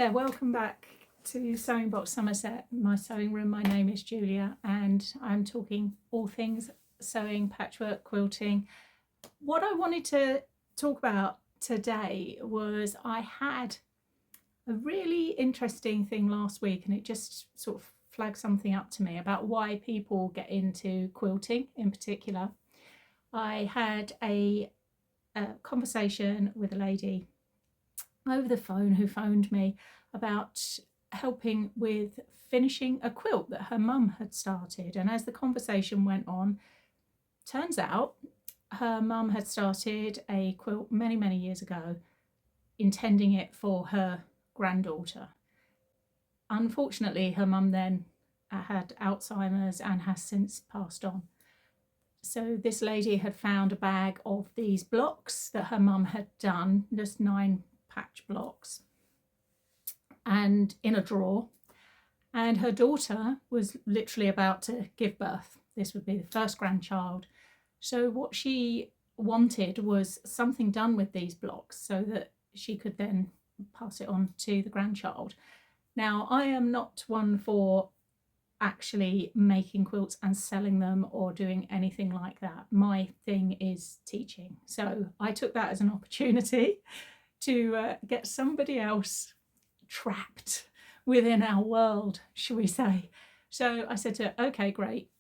there, welcome back to Sewing Box Somerset, my sewing room. My name is Julia and I'm talking all things sewing, patchwork, quilting. What I wanted to talk about today was I had a really interesting thing last week, and it just sort of flagged something up to me about why people get into quilting in particular. I had a conversation with a lady over the phone who phoned me about helping with finishing a quilt that her mum had started. And as the conversation went on, turns out her mum had started a quilt many years ago, intending it for her granddaughter. Unfortunately, her mum then had Alzheimer's and has since passed on. So this lady had found a bag of these blocks that her mum had done, just 9 patch blocks, and in a drawer, and her daughter was literally about to give birth. This would be the first grandchild. So what she wanted was something done with these blocks so that she could then pass it on to the grandchild. Now, I am not one for actually making quilts and selling them or doing anything like that. My thing is teaching. So I took that as an opportunity to get somebody else trapped within our world, shall we say. So I said to her, okay, great.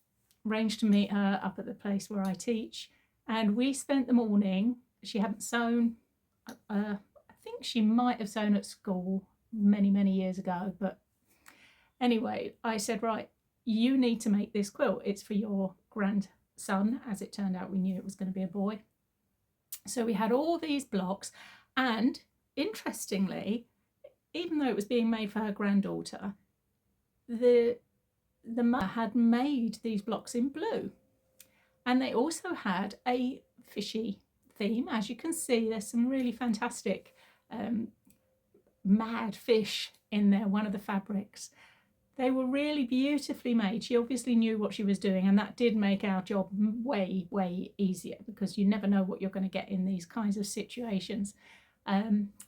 Arranged to meet her up at the place where I teach. And we spent the morning. She hadn't sewn. I think she might have sewn at school many years ago. But anyway, I said, right, you need to make this quilt. It's for your grandson. As it turned out, we knew it was going to be a boy. So we had all these blocks. And interestingly, even though it was being made for her granddaughter, the mother had made these blocks in blue. And they also had a fishy theme. As you can see, there's some really fantastic mad fish in there, one of the fabrics. They were really beautifully made. She obviously knew what she was doing, and that did make our job way easier, because you never know what you're going to get in these kinds of situations.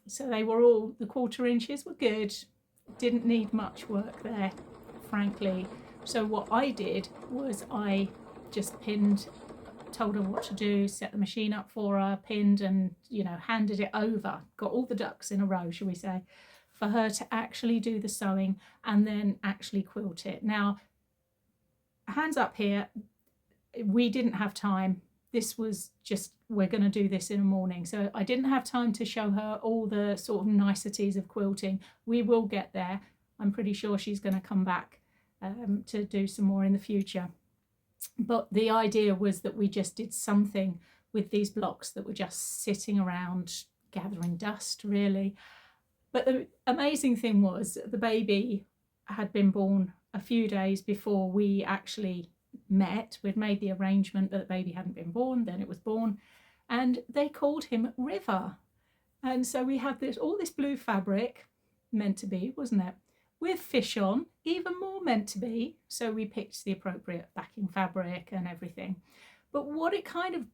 So they were all, the 1/4 inches were good, didn't need much work there, frankly. So what I did was I just pinned, told her what to do, set the machine up for her, pinned, and handed it over, got all the ducks in a row, shall we say, for her to actually do the sewing and then actually quilt it. Now, hands up here, we didn't have time. This was just, we're going to do this in the morning. So I didn't have time to show her all the sort of niceties of quilting. We will get there. I'm pretty sure she's going to come back to do some more in the future. But the idea was that we just did something with these blocks that were just sitting around gathering dust, really. But the amazing thing was the baby had been born a few days before we actually met. We'd made the arrangement, but the baby hadn't been born. Then it was born, and they called him River. And so we had all this blue fabric, meant to be, wasn't it, with fish on, even more meant to be. So we picked the appropriate backing fabric and everything. But what it kind of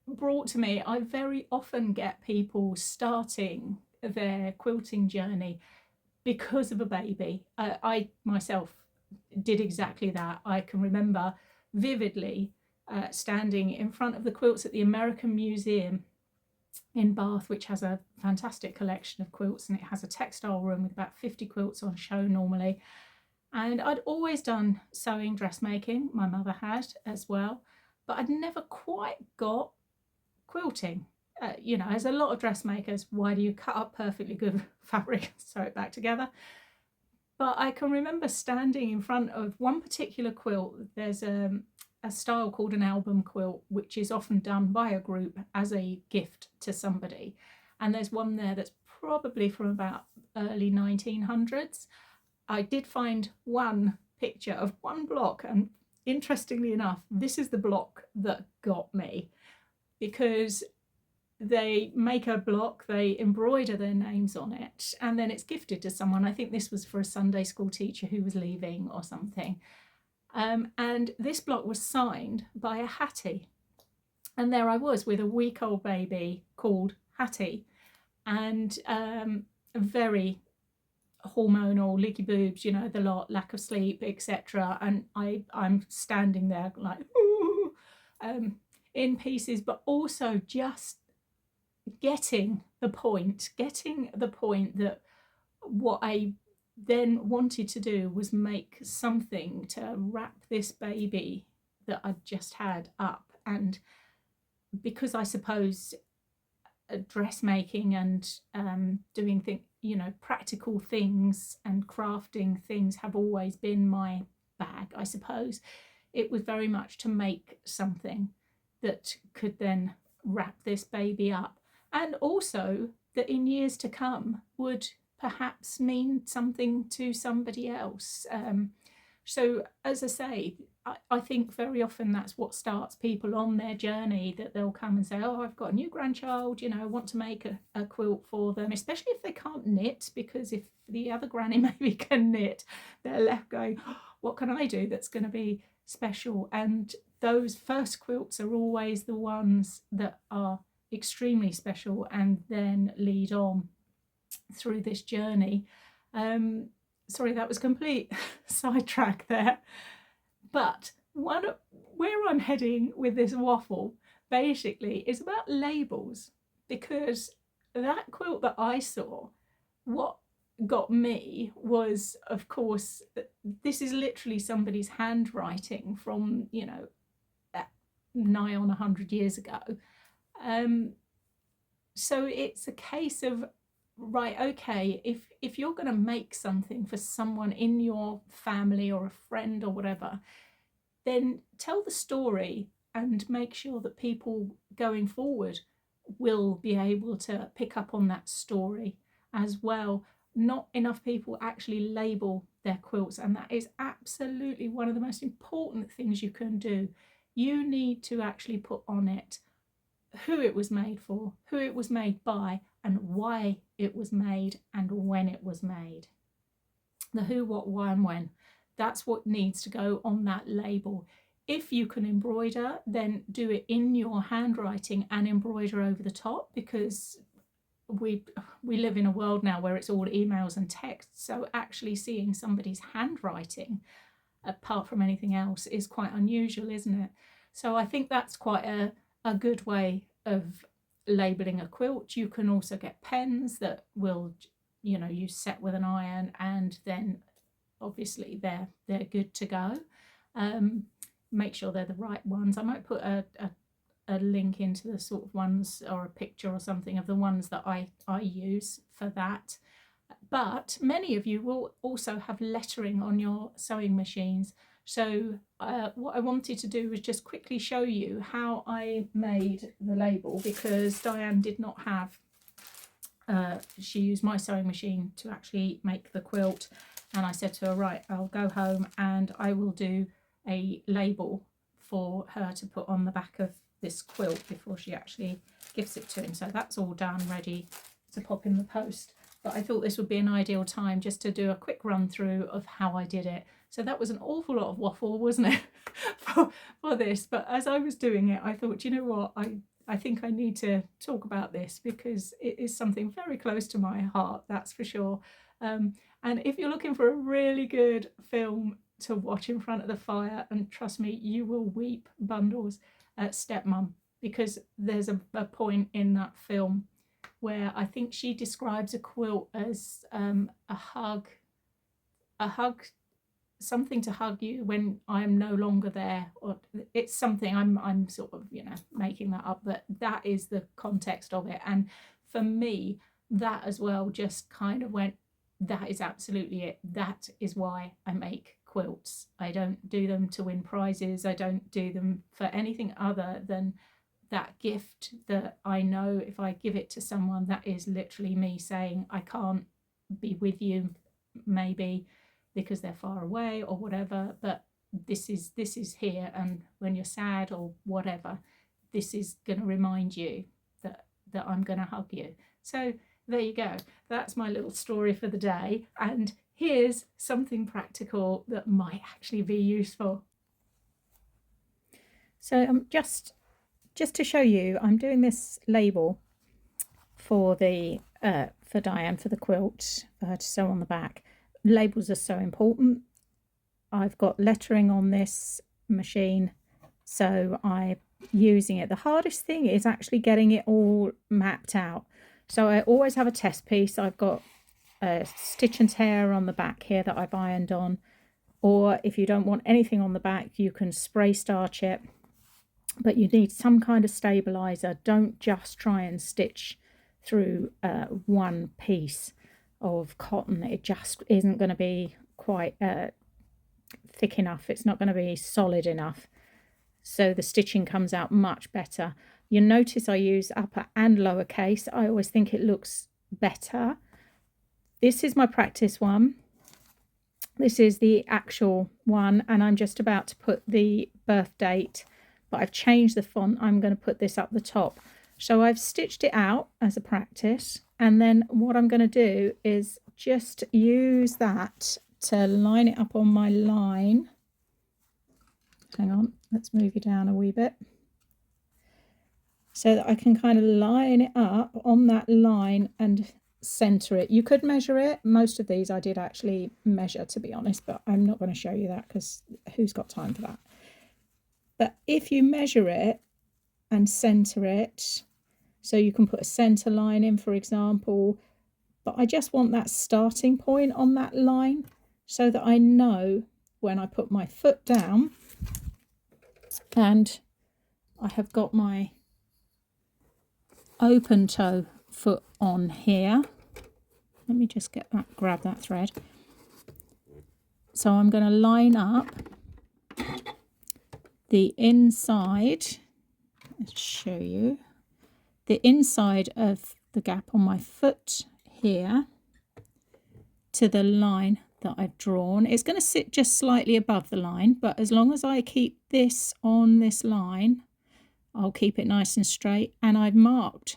brought to me, I very often get people starting their quilting journey because of a baby. I myself did exactly that. I can remember vividly standing in front of the quilts at the American Museum in Bath, which has a fantastic collection of quilts, and it has a textile room with about 50 quilts on show normally. And I'd always done sewing, dressmaking, my mother had as well, but I'd never quite got quilting. As a lot of dressmakers, why do you cut up perfectly good fabric and sew it back together? But I can remember standing in front of one particular quilt. There's a style called an album quilt, which is often done by a group as a gift to somebody. And there's one there that's probably from about early 1900s. I did find one picture of one block, and interestingly enough, this is the block that got me, because they make a block, they embroider their names on it, and then it's gifted to someone. I think this was for a Sunday school teacher who was leaving or something. And this block was signed by a Hattie. And there I was with a week-old baby called Hattie, and very hormonal, leaky boobs, you know, the lot, lack of sleep, etc. And I'm standing there like in pieces, but also just getting the point that what I then wanted to do was make something to wrap this baby that I'd just had up. And because I suppose dressmaking and doing things, you know, practical things and crafting things have always been my bag, I suppose. It was very much to make something that could then wrap this baby up, and also that in years to come would perhaps mean something to somebody else. So as I say, I think very often that's what starts people on their journey, that they'll come and say, oh, I've got a new grandchild, you know, I want to make a quilt for them, especially if they can't knit, because if the other granny maybe can knit, they're left going, oh, what can I do that's going to be special? And those first quilts are always the ones that are extremely special and then lead on through this journey. Sorry, that was complete sidetrack there. But where I'm heading with this waffle basically is about labels, because that quilt that I saw, what got me was, of course, this is literally somebody's handwriting from, you know, nigh on 100 years ago. So it's a case of, right, okay, if you're going to make something for someone in your family or a friend or whatever, then tell the story and make sure that people going forward will be able to pick up on that story as well. Not enough people actually label their quilts, and that is absolutely one of the most important things you can do. You need to actually put on it who it was made for, who it was made by, and why it was made and when it was made. The who, what, why, and when. That's what needs to go on that label. If you can embroider, then do it in your handwriting and embroider over the top, because we live in a world now where it's all emails and text. So actually seeing somebody's handwriting, apart from anything else, is quite unusual, isn't it? So I think that's quite a good way of labeling a quilt. You can also get pens that will, you know, you set with an iron, and then obviously they're good to go. Make sure they're the right ones. I might put a link into the sort of ones, or a picture or something of the ones that I use for that. But many of you will also have lettering on your sewing machines. So what I wanted to do was just quickly show you how I made the label, because Diane did not have, she used my sewing machine to actually make the quilt. And I said to her, right, I'll go home and I will do a label for her to put on the back of this quilt before she actually gives it to him. So that's all done, ready to pop in the post. But I thought this would be an ideal time just to do a quick run through of how I did it. So that was an awful lot of waffle, wasn't it, for this? But as I was doing it, I thought, you know what, I think I need to talk about this, because it is something very close to my heart, that's for sure. And if you're looking for a really good film to watch in front of the fire, and trust me, you will weep bundles, Stepmom, because there's a point in that film where I think she describes a quilt as a hug, something to hug you when I'm no longer there, or it's something, I'm sort of, you know, making that up, but that is the context of it. And for me, that as well just kind of went, that is absolutely it. That is why I make quilts. I don't do them to win prizes. I don't do them for anything other than that gift that I know if I give it to someone, that is literally me saying, I can't be with you maybe because they're far away or whatever, but this is here, and when you're sad or whatever, this is going to remind you that I'm going to hug you. So there you go. That's my little story for the day, and here's something practical that might actually be useful. So just to show you, I'm doing this label for the for Diane for the quilt, for her to sew on the back. Labels are so important. I've got lettering on this machine, so I'm using it. The hardest thing is actually getting it all mapped out. So I always have a test piece. I've got a stitch and tear on the back here that I've ironed on, or if you don't want anything on the back, you can spray starch it, but you need some kind of stabilizer. Don't just try and stitch through one piece of cotton. It just isn't going to be quite thick enough. It's not going to be solid enough, so the stitching comes out much better. You'll notice I use upper and lower case. I always think it looks better. This is my practice one. This is the actual one, and I'm just about to put the birth date, but I've changed the font. I'm going to put this up the top. So I've stitched it out as a practice, and then what I'm going to do is just use that to line it up on my line. Hang on, let's move you down a wee bit, so that I can kind of line it up on that line and center it. You could measure it. Most of these I did actually measure, to be honest, but I'm not going to show you that because who's got time for that? But if you measure it and center it, so you can put a center line in, for example, but I just want that starting point on that line so that I know when I put my foot down and I have got my open toe foot on here. Let me just grab that thread. So I'm going to line up the inside, let's show you, the inside of the gap on my foot here to the line that I've drawn. It's going to sit just slightly above the line, but as long as I keep this on this line, I'll keep it nice and straight. And I've marked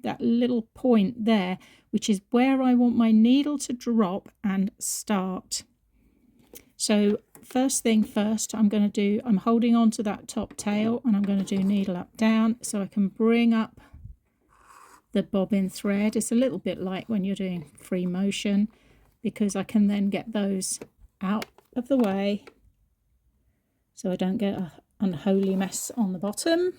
that little point there, which is where I want my needle to drop and start. So first thing first, I'm holding on to that top tail, and I'm going to do needle up down so I can bring up the bobbin thread. It's a little bit like when you're doing free motion, because I can then get those out of the way so I don't get an unholy mess on the bottom.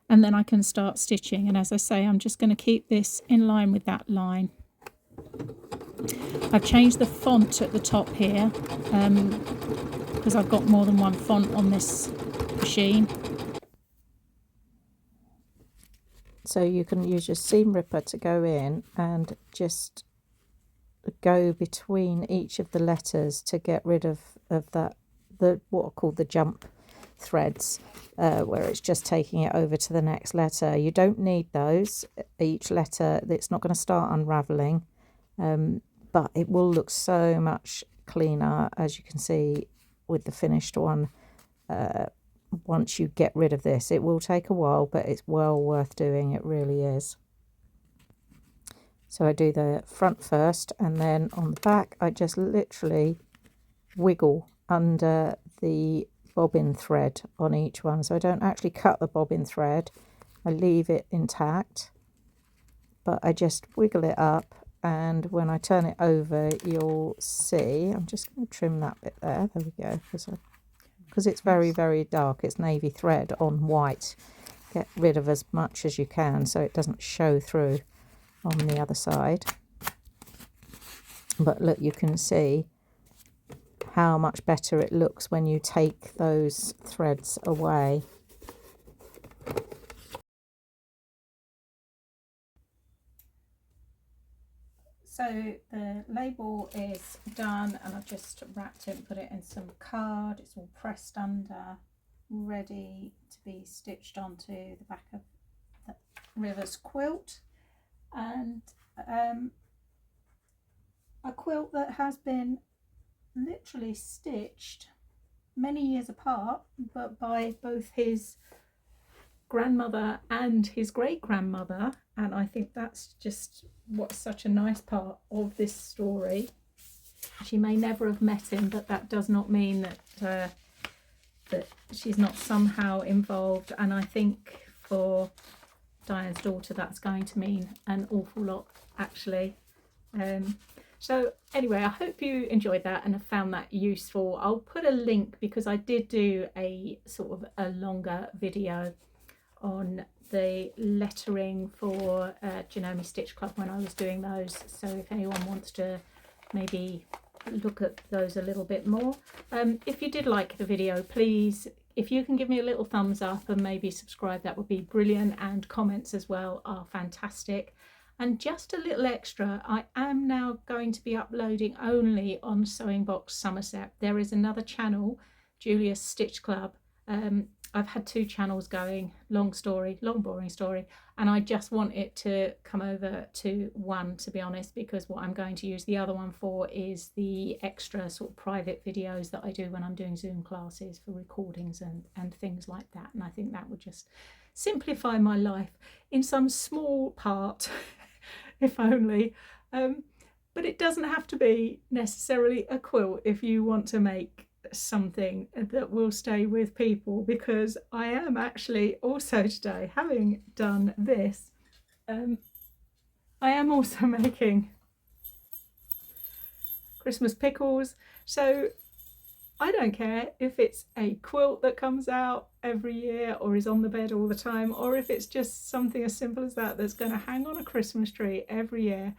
And then I can start stitching. And as I say, I'm just going to keep this in line with that line. I've changed the font at the top here because I've got more than one font on this machine. So you can use your seam ripper to go in and just go between each of the letters to get rid of what are called the jump threads, where it's just taking it over to the next letter. You don't need those. Each letter, it's not going to start unraveling, but it will look so much cleaner, as you can see with the finished one. Once you get rid of this, it will take a while, but it's well worth doing. It really is. So I do the front first, and then on the back I just literally wiggle under the bobbin thread on each one. So I don't actually cut the bobbin thread, I leave it intact, but I just wiggle it up, and when I turn it over you'll see, I'm just going to trim that bit there, we go, because it's very, very dark. It's navy thread on white. Get rid of as much as you can so it doesn't show through on the other side. But look, you can see how much better it looks when you take those threads away. So the label is done, and I've just wrapped it and put it in some card. It's all pressed under, ready to be stitched onto the back of the River's quilt. And a quilt that has been literally stitched many years apart, but by both his grandmother and his great-grandmother, and I think that's just what's such a nice part of this story. She may never have met him, but that does not mean that that she's not somehow involved. And I think for Diane's daughter, that's going to mean an awful lot, actually. So anyway, I hope you enjoyed that and have found that useful. I'll put a link, because I did do a sort of a longer video on the lettering for Janome Stitch Club when I was doing those. So if anyone wants to maybe look at those a little bit more. If you did like the video, please, if you can give me a little thumbs up and maybe subscribe, that would be brilliant, and comments as well are fantastic. And just a little extra, I am now going to be uploading only on Sewing Box Somerset. There is another channel, Julia's Stitch Club. I've had 2 channels going, long boring story, and I just want it to come over to one, to be honest, because what I'm going to use the other one for is the extra sort of private videos that I do when I'm doing Zoom classes for recordings and things like that. And I think that would just simplify my life in some small part, if only. But it doesn't have to be necessarily a quilt if you want to make something that will stay with people, because I am actually also today, having done this, I am also making Christmas pickles. So I don't care if it's a quilt that comes out every year or is on the bed all the time, or if it's just something as simple as that that's going to hang on a Christmas tree every year.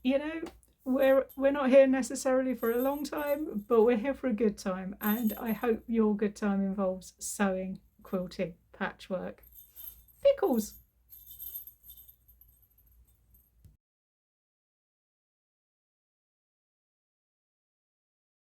You know, we're not here necessarily for a long time, but we're here for a good time, and I hope your good time involves sewing, quilting, patchwork, pickles.